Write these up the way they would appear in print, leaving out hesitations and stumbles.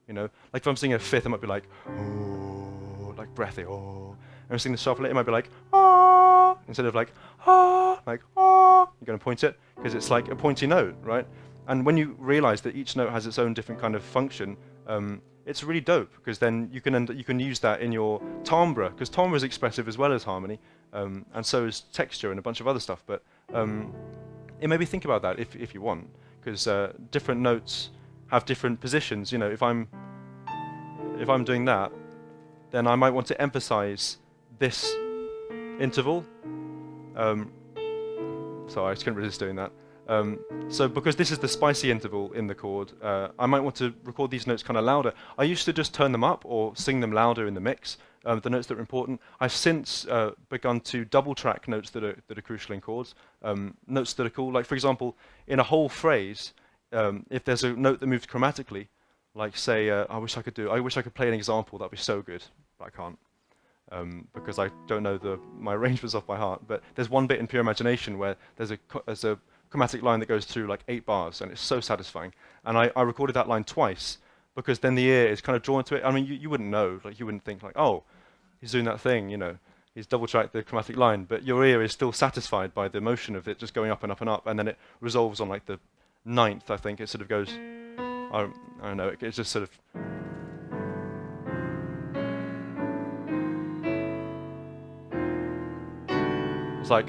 You know, like if I'm singing a fifth, it might be like oh, like breathy. Oh, and I'm singing the shuffle, it might be like ah, instead of like ah, like ah. You're going to point it because it's like a pointy note, right? And when you realize that each note has its own different kind of function, it's really dope because then you can use that in your timbre, because timbre is expressive as well as harmony, and so is texture and a bunch of other stuff. But it made me think about that if you want, because different notes have different positions. You know, if I'm doing that, then I might want to emphasize this interval. Sorry, I just couldn't resist doing that. So because this is the spicy interval in the chord, I might want to record these notes kind of louder. I used to just turn them up or sing them louder in the mix, the notes that are important. I've since begun to double track notes that are crucial in chords, notes that are cool. Like for example, in a whole phrase, if there's a note that moves chromatically, like say, I wish I could play an example. That'd be so good, but I can't. Because I don't know my arrangements off by heart. But there's one bit in Pure Imagination where there's a chromatic line that goes through like 8 bars, and it's so satisfying. And I recorded that line twice because then the ear is kind of drawn to it. I mean, you wouldn't know, like you wouldn't think like, oh, he's doing that thing, you know, he's double tracked the chromatic line, but your ear is still satisfied by the motion of it just going up and up and up, and then it resolves on like the ninth, I think. It sort of goes, I don't know, it's just sort of. It's like,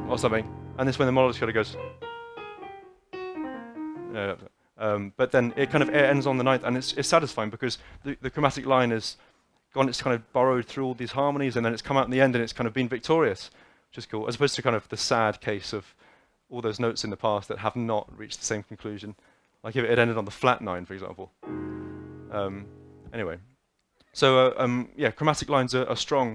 or something. And this when the melodic kind of goes. But then it kind of ends on the ninth, and it's satisfying because the chromatic line is gone, it's kind of burrowed through all these harmonies, and then it's come out in the end and it's kind of been victorious, which is cool, as opposed to kind of the sad case of all those notes in the past that have not reached the same conclusion. Like if it ended on the flat 9, for example. Anyway. So, yeah, chromatic lines are strong.